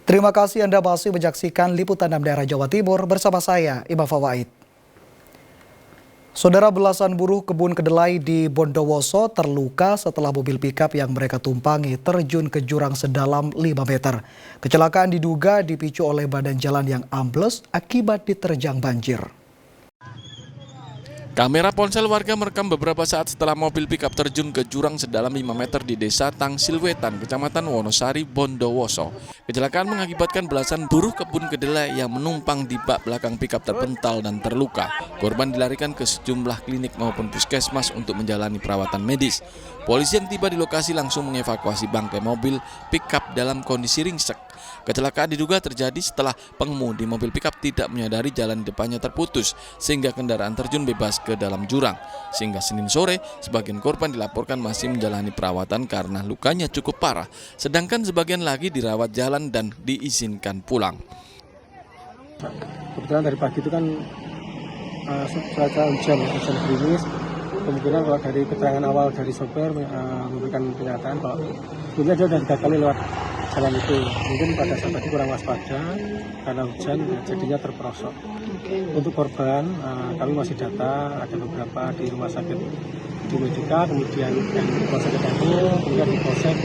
Terima kasih Anda masih menyaksikan Liputan 6 Daerah Jawa Timur bersama saya, Imam Fawaid. Saudara, belasan buruh kebun kedelai di Bondowoso terluka setelah mobil pickup yang mereka tumpangi terjun ke jurang sedalam 5 meter. Kecelakaan diduga dipicu oleh badan jalan yang ambles akibat diterjang banjir. Kamera ponsel warga merekam beberapa saat setelah mobil pickup terjun ke jurang sedalam 5 meter di Desa Tangsilwetan, Kecamatan Wonosari, Bondowoso. Kecelakaan mengakibatkan belasan buruh kebun kedelai yang menumpang di bak belakang pickup terpental dan terluka. Korban dilarikan ke sejumlah klinik maupun puskesmas untuk menjalani perawatan medis. Polisi yang tiba di lokasi langsung mengevakuasi bangkai mobil pickup dalam kondisi ringsek. Kecelakaan diduga terjadi setelah pengemudi mobil pickup tidak menyadari jalan depannya terputus sehingga kendaraan terjun bebas ke dalam jurang. Sehingga Senin sore, sebagian korban dilaporkan masih menjalani perawatan karena lukanya cukup parah, sedangkan sebagian lagi dirawat jalan dan diizinkan pulang. Kebetulan dari pagi itu kan cuaca hujan gerimis. Kemungkinan kalau dari keterangan awal dari sopir memberikan pernyataan kalau sebelumnya dia sudah 3 kali lewat jalan itu. Mungkin pada saat tadi kurang waspada karena hujan jadinya terperosok. Untuk korban kami masih data ada beberapa di rumah sakit di Medika, kemudian di rumah sakit Depok, kemudian di Polsek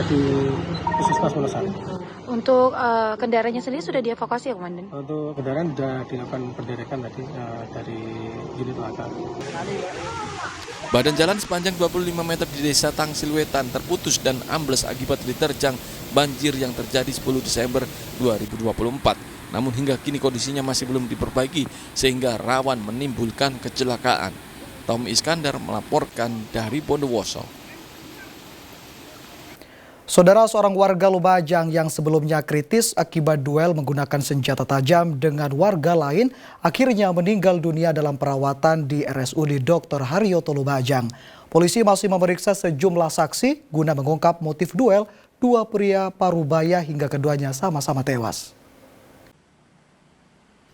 di Puskesmas Wonosari. Untuk kendaraannya sendiri sudah dievakuasi ya, Komandan? Untuk kendaraan sudah dilakukan penderakan tadi dari unit laka. Badan jalan sepanjang 25 meter di Desa Tangsilwetan terputus dan ambles akibat diterjang banjir yang terjadi 10 Desember 2024. Namun hingga kini kondisinya masih belum diperbaiki sehingga rawan menimbulkan kecelakaan. Tom Iskandar melaporkan dari Bondowoso. Saudara, seorang warga Lumajang yang sebelumnya kritis akibat duel menggunakan senjata tajam dengan warga lain akhirnya meninggal dunia dalam perawatan di RSUD Dr. Haryoto Lumajang. Polisi masih memeriksa sejumlah saksi guna mengungkap motif duel dua pria Parubaya hingga keduanya sama-sama tewas.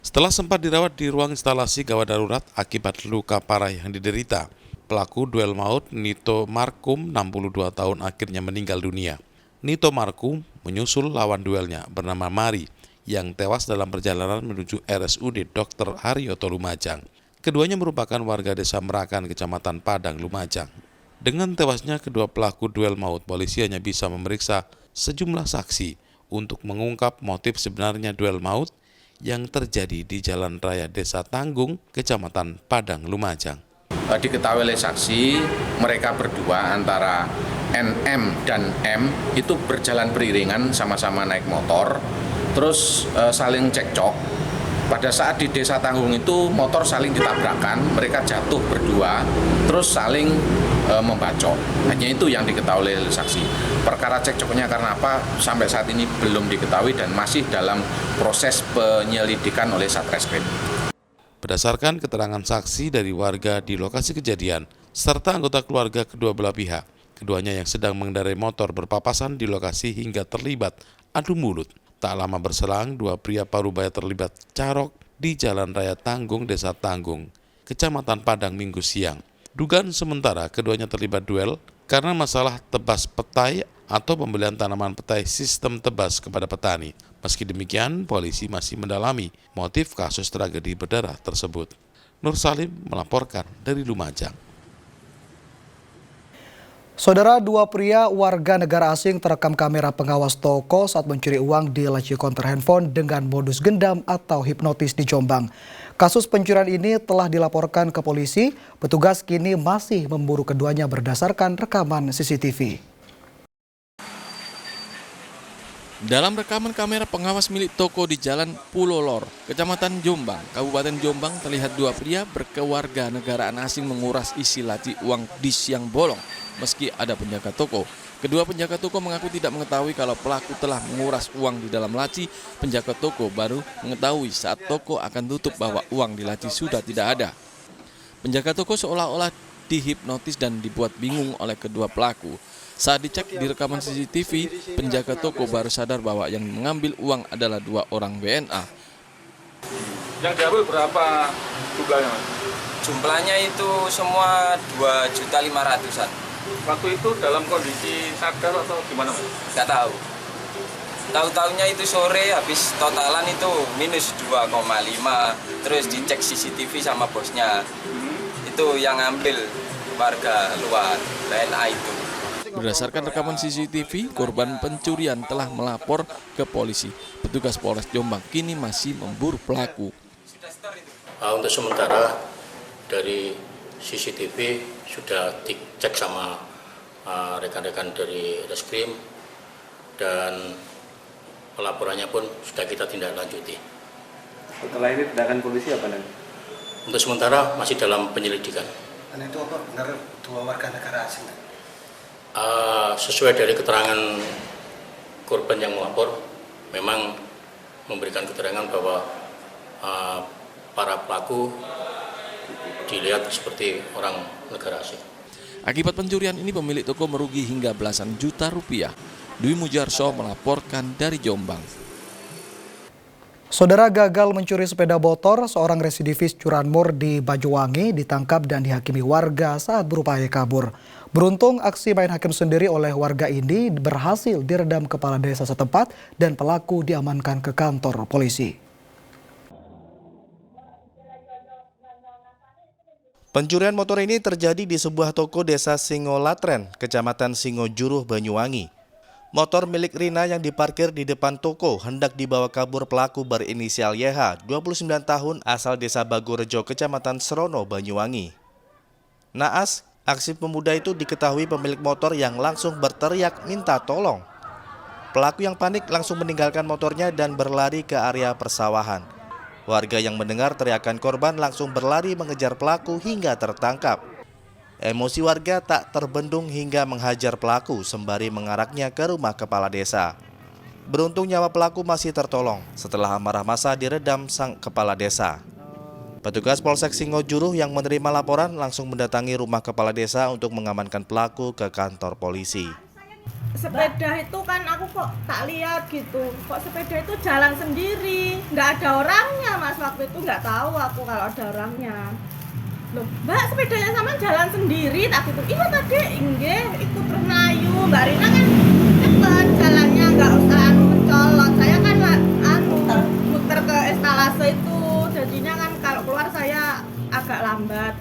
Setelah sempat dirawat di ruang instalasi gawat darurat akibat luka parah yang diderita, pelaku duel maut Nito Markum, 62 tahun, akhirnya meninggal dunia. Nito Markum menyusul lawan duelnya bernama Mari yang tewas dalam perjalanan menuju RSUD Dr. Haryoto Lumajang. Keduanya merupakan warga Desa Merakan, Kecamatan Padang, Lumajang. Dengan tewasnya kedua pelaku duel maut, polisi hanya bisa memeriksa sejumlah saksi untuk mengungkap motif sebenarnya duel maut yang terjadi di Jalan Raya Desa Tanggung, Kecamatan Padang, Lumajang. Diketahui oleh saksi, mereka berdua antara NM dan M itu berjalan beriringan sama-sama naik motor, terus saling cekcok. Pada saat di Desa Tanggung itu motor saling ditabrakkan, mereka jatuh berdua, terus saling membacok. Hanya itu yang diketahui oleh saksi. Perkara cekcoknya karena apa sampai saat ini belum diketahui dan masih dalam proses penyelidikan oleh Satreskrim. Berdasarkan keterangan saksi dari warga di lokasi kejadian, serta anggota keluarga kedua belah pihak, keduanya yang sedang mengendarai motor berpapasan di lokasi hingga terlibat adu mulut. Tak lama berselang, dua pria Parubaya terlibat carok di Jalan Raya Tanggung, Desa Tanggung, Kecamatan Padang, Minggu siang. Dugaan sementara keduanya terlibat duel karena masalah tebas petai atau pembelian tanaman petai sistem tebas kepada petani. Meski demikian, polisi masih mendalami motif kasus tragedi berdarah tersebut. Nur Salim melaporkan dari Lumajang. Saudara, dua pria warga negara asing terekam kamera pengawas toko saat mencuri uang di laci konter handphone dengan modus gendam atau hipnotis di Jombang. Kasus pencurian ini telah dilaporkan ke polisi. Petugas kini masih memburu keduanya berdasarkan rekaman CCTV. Dalam rekaman kamera pengawas milik toko di Jalan Pulau Lor, Kecamatan Jombang, Kabupaten Jombang, terlihat dua pria berkewarganegaraan asing menguras isi laci uang disk yang bolong meski ada penjaga toko. Kedua penjaga toko mengaku tidak mengetahui kalau pelaku telah menguras uang di dalam laci. Penjaga toko baru mengetahui saat toko akan tutup bahwa uang di laci sudah tidak ada. Penjaga toko seolah-olah dihipnotis dan dibuat bingung oleh kedua pelaku. Saat dicek di rekaman CCTV, penjaga toko baru sadar bahwa yang mengambil uang adalah dua orang WNA. Yang diambil berapa jumlahnya, Mas? Jumlahnya itu semua 2.500.000-an. Waktu itu dalam kondisi sadar atau gimana, Mas? Nggak tahu. Tahu-taunya itu sore habis totalan itu minus 2,5. Terus dicek CCTV sama bosnya. Itu yang ambil warga luar TNA itu. Berdasarkan rekaman CCTV, korban pencurian telah melapor ke polisi. Petugas Polres Jombang kini masih memburu pelaku. Untuk sementara dari CCTV sudah dicek sama rekan-rekan dari Reskrim dan pelaporannya pun sudah kita tindak lanjuti. Setelah ini tindakan polisi apa nanti? Untuk sementara masih dalam penyelidikan. Dan itu apa benar 2 warga negara asing? Sesuai dari keterangan korban yang melapor, memang memberikan keterangan bahwa para pelaku dilihat seperti orang negara asing. Akibat pencurian ini pemilik toko merugi hingga belasan juta rupiah. Dwi Mujarso melaporkan dari Jombang. Saudara, gagal mencuri sepeda motor, seorang residivis curanmor di Banyuwangi ditangkap dan dihakimi warga saat berupaya kabur. Beruntung aksi main hakim sendiri oleh warga ini berhasil diredam kepala desa setempat dan pelaku diamankan ke kantor polisi. Pencurian motor ini terjadi di sebuah toko desa Singolatren, Kecamatan Singojuruh, Banyuwangi. Motor milik Rina yang diparkir di depan toko hendak dibawa kabur pelaku berinisial YH, 29 tahun, asal desa Bagorejo, Kecamatan Serono, Banyuwangi. Naas, aksi pemuda itu diketahui pemilik motor yang langsung berteriak minta tolong. Pelaku yang panik langsung meninggalkan motornya dan berlari ke area persawahan. Warga yang mendengar teriakan korban langsung berlari mengejar pelaku hingga tertangkap. Emosi warga tak terbendung hingga menghajar pelaku sembari mengaraknya ke rumah kepala desa. Beruntung nyawa pelaku masih tertolong setelah amarah massa diredam sang kepala desa. Petugas Polsek Singojuruh yang menerima laporan langsung mendatangi rumah kepala desa untuk mengamankan pelaku ke kantor polisi. Sepeda itu kan aku kok tak lihat gitu, kok sepeda itu jalan sendiri, nggak ada orangnya mas, waktu itu nggak tahu aku kalau ada orangnya. Loh, mbak sepedanya sama jalan sendiri, tak gitu, iya tadi inggih, ikut terus melayu, mbak Rina kan cepet jalannya, nggak usah mencolot, saya kan muter ke estalase itu, jadinya kan kalau keluar saya agak lambat.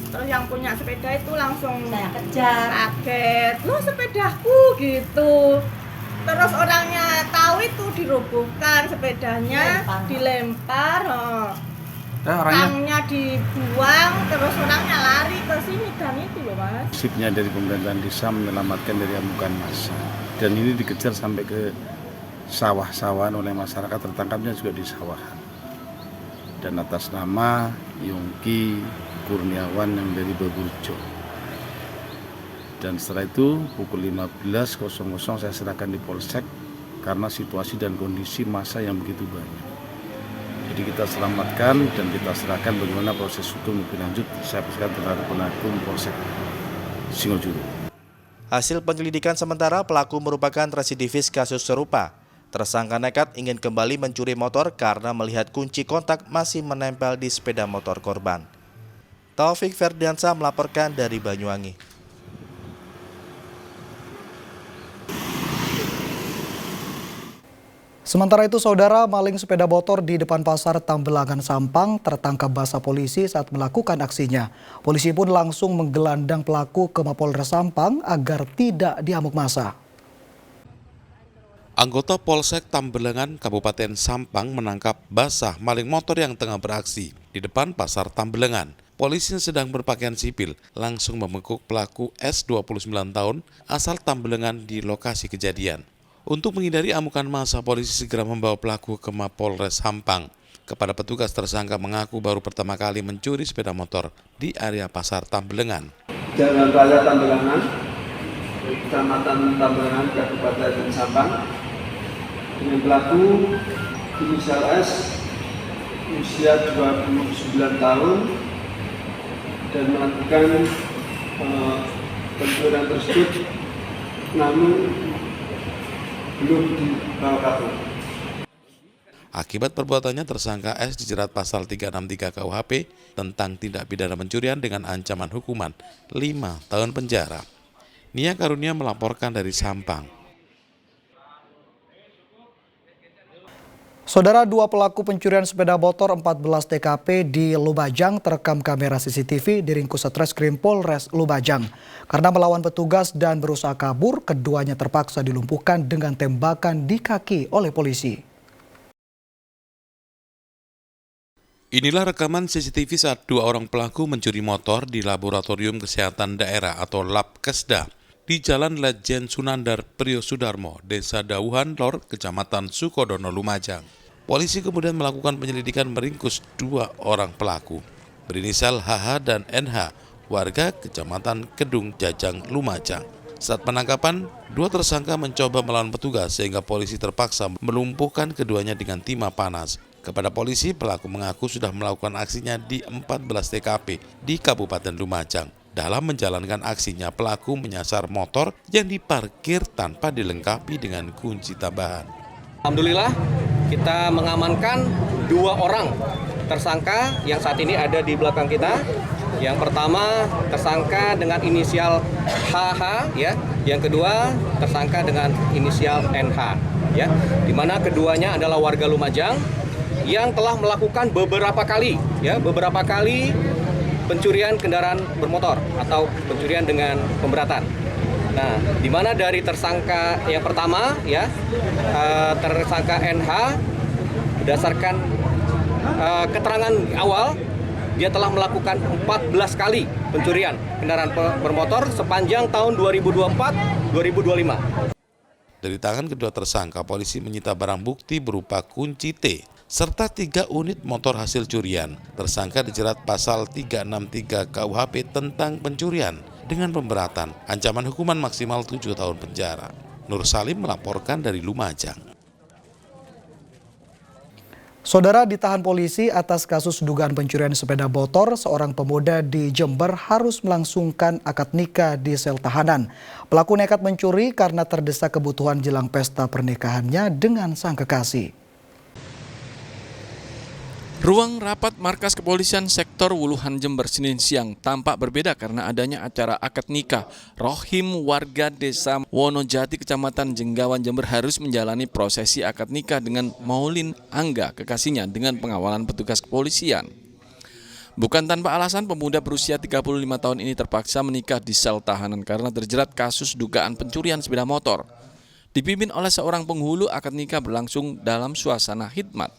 Terus yang punya sepeda itu langsung saya kejar, kaget, loh sepedaku gitu. Terus orangnya tahu itu dirobohkan sepedanya, dilempar, tangnya dibuang, terus orangnya lari ke sini dan itu loh mas. Sipnya dari pemerintahan desa menyelamatkan dari amukan massa. Dan ini dikejar sampai ke sawah-sawahan oleh masyarakat, tertangkapnya juga di sawahan. Dan atas nama Yongki Kurniawan yang dari Baburjo. Dan setelah itu pukul 15.00 saya serahkan di Polsek karena situasi dan kondisi massa yang begitu banyak. Jadi kita selamatkan dan kita serahkan bagaimana proses hukum lebih lanjut. Saya persilakan terhadap penasihat Polsek Singojuruh. Hasil penyelidikan sementara pelaku merupakan residivis kasus serupa. Tersangka nekat ingin kembali mencuri motor karena melihat kunci kontak masih menempel di sepeda motor korban. Taufik Ferdiansa melaporkan dari Banyuwangi. Sementara itu, saudara, maling sepeda motor di depan pasar Tambelangan Sampang tertangkap basah polisi saat melakukan aksinya. Polisi pun langsung menggelandang pelaku ke Mapolres Sampang agar tidak diamuk massa. Anggota Polsek Tambelangan Kabupaten Sampang menangkap basah maling motor yang tengah beraksi di depan pasar Tambelangan. Polisi yang sedang berpakaian sipil langsung membekuk pelaku S 29 tahun asal Tambelangan di lokasi kejadian. Untuk menghindari amukan massa, polisi segera membawa pelaku ke Mapolres Sampang. Kepada petugas, tersangka mengaku baru pertama kali mencuri sepeda motor di area pasar Tambelangan. Jalan Raya Tambelangan, Kecamatan Tambelangan, Kabupaten Sampang. Dengan pelaku inisial S, usia 29 tahun, dan melakukan pencurian tersebut, namun belum dibawa kabur. Akibat perbuatannya, tersangka S dijerat pasal 363 KUHP tentang tindak pidana pencurian dengan ancaman hukuman 5 tahun penjara. Nia Karunia melaporkan dari Sampang. Saudara, dua pelaku pencurian sepeda motor 14 TKP di Lumajang terekam kamera CCTV diringkus Satreskrim Polres Lumajang. Karena melawan petugas dan berusaha kabur, keduanya terpaksa dilumpuhkan dengan tembakan di kaki oleh polisi. Inilah rekaman CCTV saat dua orang pelaku mencuri motor di Laboratorium Kesehatan Daerah atau Labkesda di Jalan Lejen Sunandar Priyosudarmo, Desa Dauhan Lor, Kecamatan Sukodono, Lumajang. Polisi kemudian melakukan penyelidikan meringkus dua orang pelaku, berinisial HH dan NH, warga Kecamatan Kedung Jajang, Lumajang. Saat penangkapan, dua tersangka mencoba melawan petugas sehingga polisi terpaksa melumpuhkan keduanya dengan timah panas. Kepada polisi, pelaku mengaku sudah melakukan aksinya di 14 TKP di Kabupaten Lumajang. Dalam menjalankan aksinya, pelaku menyasar motor yang diparkir tanpa dilengkapi dengan kunci tambahan. Alhamdulillah, kita mengamankan dua orang tersangka yang saat ini ada di belakang kita. Yang pertama tersangka dengan inisial HH, ya. Yang kedua tersangka dengan inisial NH, ya. Di mana keduanya adalah warga Lumajang yang telah melakukan beberapa kali pencurian kendaraan bermotor atau pencurian dengan pemberatan. Nah, di mana dari tersangka yang pertama, ya, tersangka NH, berdasarkan keterangan awal, dia telah melakukan 14 kali pencurian kendaraan bermotor sepanjang tahun 2024-2025. Dari tangan kedua tersangka, polisi menyita barang bukti berupa kunci T serta 3 unit motor hasil curian. Tersangka dijerat pasal 363 KUHP tentang pencurian dengan pemberatan, ancaman hukuman maksimal 7 tahun penjara. Nur Salim melaporkan dari Lumajang. Saudara, ditahan polisi atas kasus dugaan pencurian sepeda motor, seorang pemuda di Jember harus melangsungkan akad nikah di sel tahanan. Pelaku nekat mencuri karena terdesak kebutuhan jelang pesta pernikahannya dengan sang kekasih. Ruang rapat markas kepolisian sektor Wuluhan Jember Senin siang tampak berbeda karena adanya acara akad nikah. Rohim warga desa Wonojati Kecamatan Jenggawan Jember harus menjalani prosesi akad nikah dengan Maulin Angga, kekasihnya, dengan pengawalan petugas kepolisian. Bukan tanpa alasan, pemuda berusia 35 tahun ini terpaksa menikah di sel tahanan karena terjerat kasus dugaan pencurian sepeda motor. Dipimpin oleh seorang penghulu, akad nikah berlangsung dalam suasana khidmat.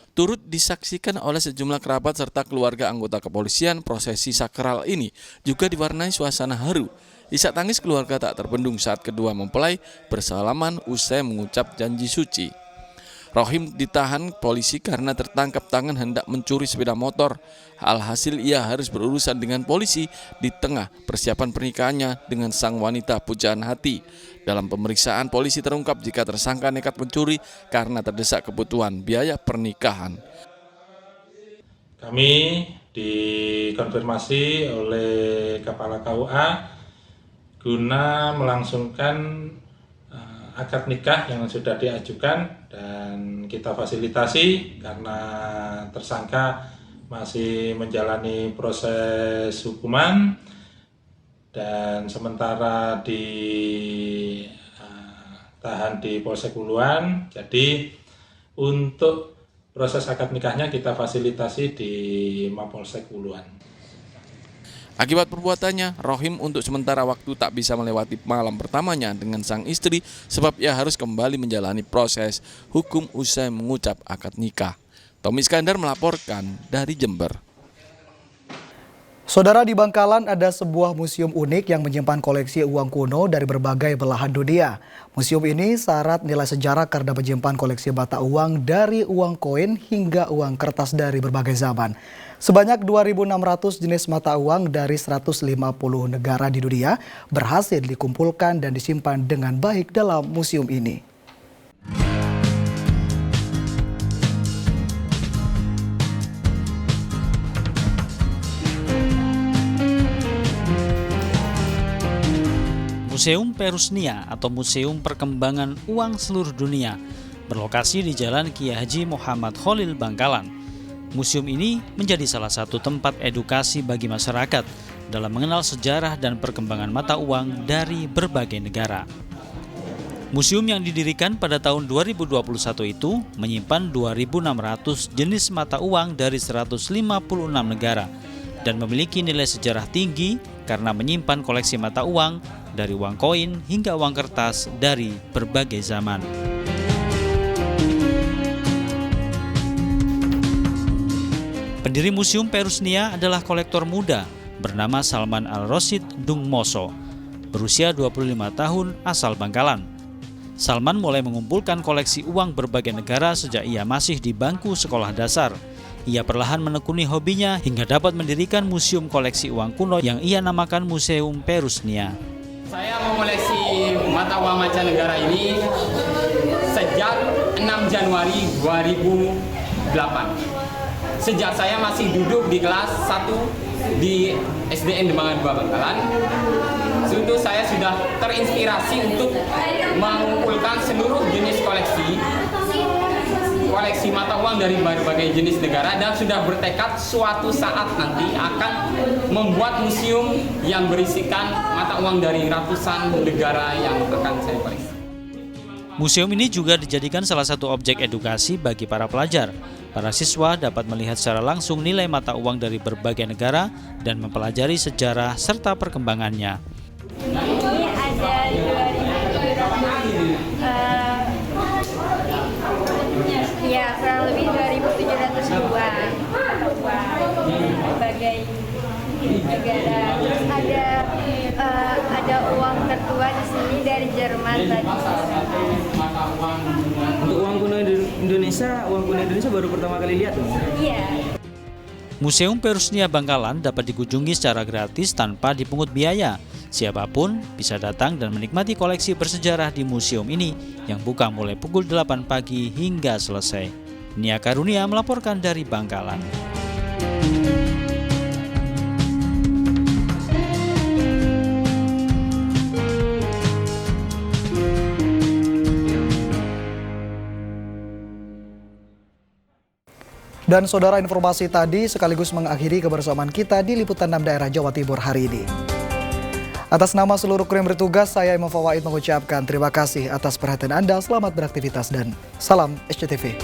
Turut disaksikan oleh sejumlah kerabat serta keluarga anggota kepolisian, prosesi sakral ini juga diwarnai suasana haru. Isak tangis keluarga tak terbendung saat kedua mempelai bersalaman usai mengucap janji suci. Rohim ditahan polisi karena tertangkap tangan hendak mencuri sepeda motor. Alhasil ia harus berurusan dengan polisi di tengah persiapan pernikahannya dengan sang wanita pujaan hati. Dalam pemeriksaan, polisi terungkap jika tersangka nekat mencuri karena terdesak kebutuhan biaya pernikahan. Kami dikonfirmasi oleh Kepala KUA guna melangsungkan akad nikah yang sudah diajukan dan kita fasilitasi karena tersangka masih menjalani proses hukuman dan sementara ditahan di Polsek Wuluhan. Jadi untuk proses akad nikahnya kita fasilitasi di Mapolsek Wuluhan. Akibat perbuatannya, Rohim untuk sementara waktu tak bisa melewati malam pertamanya dengan sang istri sebab ia harus kembali menjalani proses hukum usai mengucap akad nikah. Tommy Iskandar melaporkan dari Jember. Saudara, di Bangkalan ada sebuah museum unik yang menyimpan koleksi uang kuno dari berbagai belahan dunia. Museum ini syarat nilai sejarah karena menyimpan koleksi mata uang dari uang koin hingga uang kertas dari berbagai zaman. Sebanyak 2.600 jenis mata uang dari 150 negara di dunia berhasil dikumpulkan dan disimpan dengan baik dalam museum ini. Museum Perusnia atau Museum Perkembangan Uang Seluruh Dunia berlokasi di Jalan Kiai Haji Muhammad Khalil, Bangkalan. Museum ini menjadi salah satu tempat edukasi bagi masyarakat dalam mengenal sejarah dan perkembangan mata uang dari berbagai negara. Museum yang didirikan pada tahun 2021 itu menyimpan 2.600 jenis mata uang dari 156 negara dan memiliki nilai sejarah tinggi karena menyimpan koleksi mata uang dari uang koin hingga uang kertas dari berbagai zaman. Pendiri Museum Perusnia adalah kolektor muda bernama Salman Al-Rosyid Dungmoso, berusia 25 tahun, asal Bangkalan. Salman mulai mengumpulkan koleksi uang berbagai negara sejak ia masih di bangku sekolah dasar. Ia perlahan menekuni hobinya hingga dapat mendirikan museum koleksi uang kuno yang ia namakan Museum Perusnia. Saya mengoleksi mata uang mancanegara ini sejak 6 Januari 2008. Sejak saya masih duduk di kelas 1 di SDN Dembangan 2 Bangkalan, itu saya sudah terinspirasi untuk mengumpulkan seluruh jenis koleksi mata uang dari berbagai jenis negara dan sudah bertekad suatu saat nanti akan membuat museum yang berisikan mata uang dari ratusan negara yang akan saya koleksi. Museum ini juga dijadikan salah satu objek edukasi bagi para pelajar. Para siswa dapat melihat secara langsung nilai mata uang dari berbagai negara dan mempelajari sejarah serta perkembangannya. Ini ada 2.700, ya kurang lebih 2.700 uang berbagai negara. Terus ada uang tertua di sini dari Jerman tadi. Untuk uang kuno Indonesia baru pertama kali lihat. Iya. Museum Perusnia Bangkalan dapat dikunjungi secara gratis tanpa dipungut biaya. Siapapun bisa datang dan menikmati koleksi bersejarah di museum ini yang buka mulai pukul 8 pagi hingga selesai. Nia Karunia melaporkan dari Bangkalan. Dan saudara, informasi tadi sekaligus mengakhiri kebersamaan kita di Liputan 6 Daerah Jawa Timur hari ini. Atas nama seluruh kru yang bertugas, saya Imam Fawaid mengucapkan terima kasih atas perhatian Anda, selamat beraktivitas dan salam SCTV.